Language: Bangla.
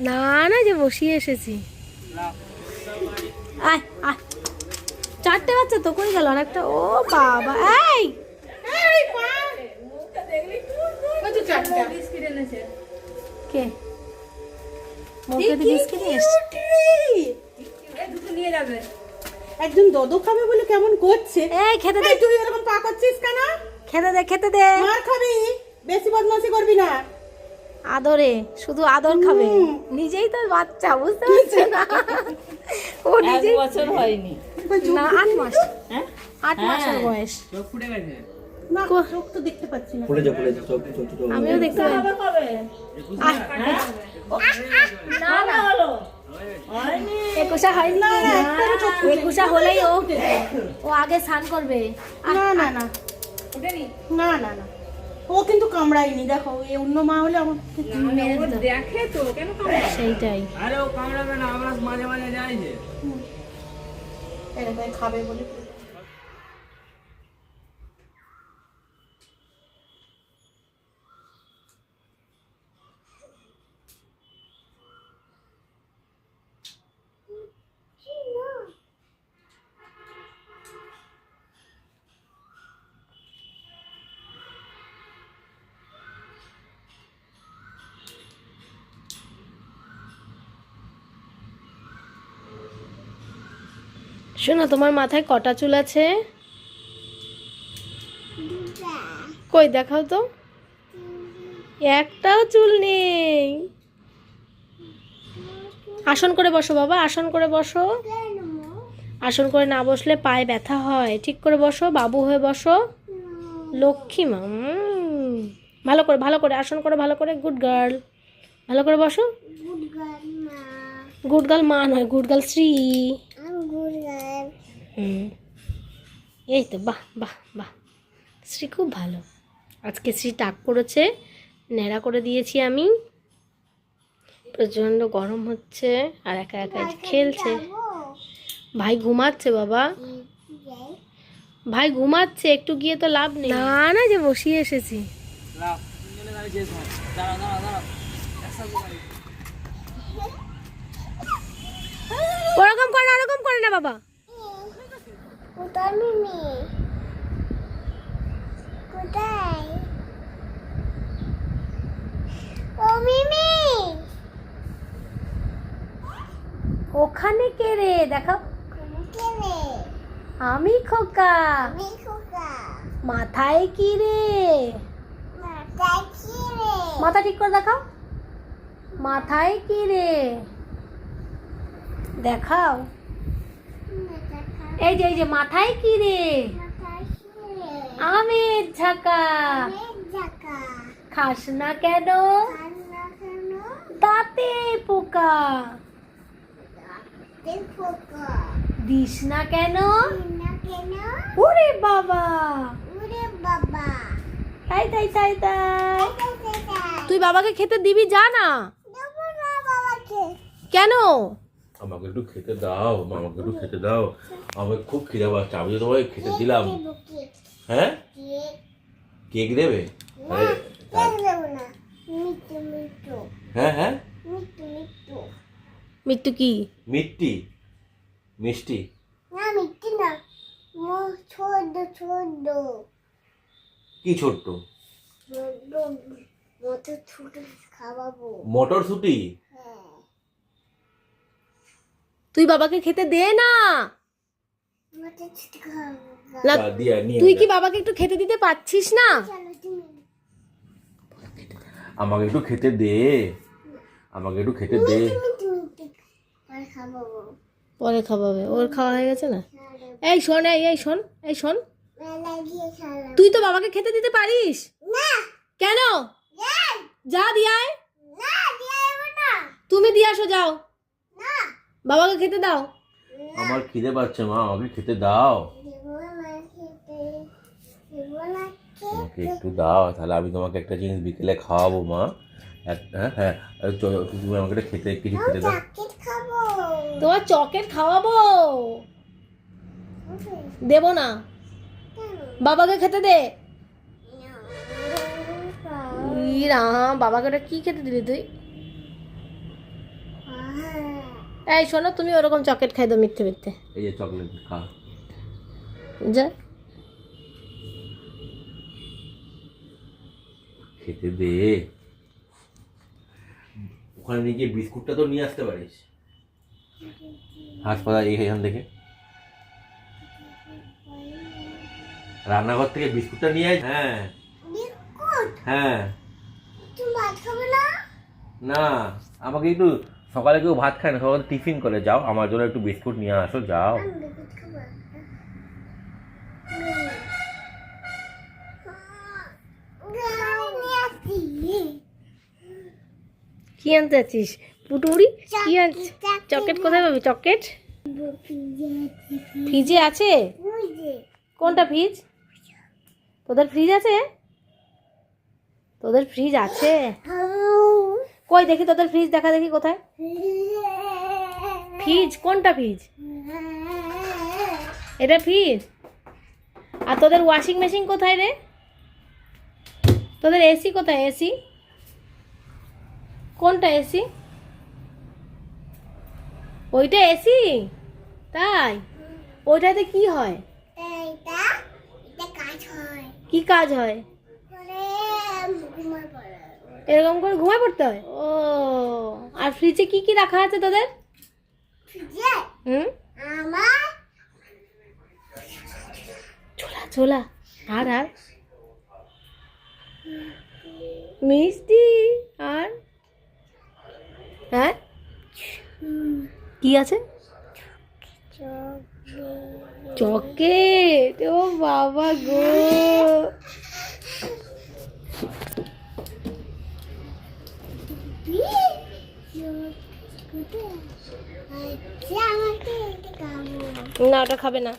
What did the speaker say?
না না, যে বসিয়ে এসেছি। আয় আয়, চারটে বাচ্চা তো কই গেল আরেকটা? ও বাবা, এই কে মুখে বিস্কিট এসছে? একজন দদো খাবে বলে কেমন করছে। এই খেতে দে, তুই এরকম পা করছিস কেন? খেতে দে, খেতে দে। মার খাবি, বেশি বদমাশি করবি না। আদরে, শুধু আদর খাবে। নিজেই তো বাচ্চা, বুঝতে পারছো না? ও নিজেই বছর হয়নি না, 8 মাস। 8 মাসের বয়স। চোখ ফুটে গেছে। না, চোখ তো দেখতে পাচ্ছি না। ফুলে যা চোখ ছোট ছোট। আমিও দেখতে পাই। না না, 21 হয়নি। 21 হলেই ও আগে স্নান করবে। না না না না না না, ও কিন্তু কামড়ায়নি। দেখো, এই অন্য মা হলে আমার মেরে দিত। দেখে তো কেন কামড়াবে? সেইটাই। আরে ও কামড়াবে না, আমরা মাঝে মাঝে যাই যে। এরকম খাবে বলে। শোনো, তোমার মাথায় কটা চুল আছে? কই দেখাও তো। একটাও চুল নেই। আসন করে বসো বাবা, আসন করে বসো। আসন করে না বসলে পায়ে ব্যথা হয়। ঠিক করে বসো, বাবু হয়ে বসো। লক্ষ্মী মা। ভালো করে আসন করে, ভালো করে। Good girl. ভালো করে বসো। গুড গার্ল মা নয়, গুড গার্ল শ্রী। এই তো, বাহ বাহ বাহ, শ্রী খুব ভালো। আজকে শ্রী টাক করেছে, ন্যাড়া করে দিয়েছি আমি। প্রচণ্ড গরম হচ্ছে আর একা একা খেলছে। ভাই ঘুমাচ্ছে বাবা, ভাই ঘুমাচ্ছে, একটু গিয়ে তো লাভ নেই। না না, যে বসিয়ে এসেছি। লাও, তিনজনে গাড়ি যেতে হয়। দাঁড়াও। ওরকম করে না, ওরকম করে না বাবা। ওখানে কে রে? দেখাও। আমি খোকা। মাথায় কি রে? মাথা ঠিক করে দেখাও। মাথায় কি রে? দেখাও। এই যে মাথায় কি রে? আমের ঝাঁকা। খাস না কেন? দাঁতে পোকা। দিস না কেন? ওরে বাবা, তাই। তুই বাবাকে খেতে দিবি? যা না। কেন? আমাকে একটু খেতে দাও, আমাকে একটু খেতে দাও। আমার খুব খিদে পাচ্ছে, আমি তো তোমাকে খেতে দিলাম। হ্যাঁ, কেক দেবে? হ্যাঁ, মিট্টু কি? মিষ্টি মিষ্টি। কি ছোট্ট? মটরশুটি? তুই বাবাকে খেতে দে না। না, দিয়া নিয়ে তুই যা। কি বাবাকে একটু খেতে দিতে পারছিস না? আমাকে একটু খেতে দে, আমাকে একটু খেতে দে। পরে খাওয়াবে, ওর খাওয়া হয়ে গেছে না। এই শোন, এই শোন। তুই তো বাবাকে খেতে দিতে পারিস না। কেন? যা দিয়ে আয়। তুমি দিয়ে আসো, যাও। বাবাকে খেতে দাও। আমার খিদে পাচ্ছে মা, আমাকে খেতে দাও। আমাকে একটু দাও, তাহলে আমি তোমাকে একটা জিনিস বিকেলে খাওয়াবো মা। হ্যাঁ, তুমি আমাকে একটা কিছু খেতে দাও। তোমার চকলেট খাওয়াবো। দেব না। বাবাকে খেতে দে। বাবাকে ওটা কি খেতে দিলি তুই? এই শোনো, তুমি ওরকম চকলেট খাই দাও মিথ্যে মিথ্যে। এই যে চকলেট খা। যা খেতে দে। ওখানে নিয়ে গিয়ে বিস্কুটটা তো নিয়ে আসতে পারিস। হাসপাতাল এখান থেকে রান্নাঘর থেকে বিস্কুটটা নিয়ে আয়। হ্যাঁ হ্যাঁ। না, আমাকে একটু সকালে কেউ ভাত খায় না, সকালে টিফিন করে। যাও আমার জন্য একটু বিস্কুট নিয়ে আসো, যাও। কি আনতে যাচ্ছিস পুটুরি? কি আনছিস? চকলেট কোথায় পাবি? চকলেট ফ্রিজে আছে? কোনটা ফ্রিজ? তোদের ফ্রিজ আছে? তোদের ফ্রিজ আছে? কই দেখি তোদের ফ্রিজ, দেখা দেখি কোথায় ফ্রিজ। কোনটা ফ্রিজ? এটা ফ্রিজ? আর তোদের ওয়াশিং মেশিন কোথায় রে? তোদের এসি কোথায়? এসি কোনটা? এসি ওইটা এসি? তাই? ওইটাতে কি হয়? কি কাজ হয়? এরকম করে ঘুমায় পড়তে হয়? ও, আর ফ্রিজে কি কি রাখা আছে তোদের? হুম, ছোলা ছোলা আর আর মিষ্টি আর হ্যাঁ কি আছে? চকলেট। ও বাবা গো, না ওটা খাবে না।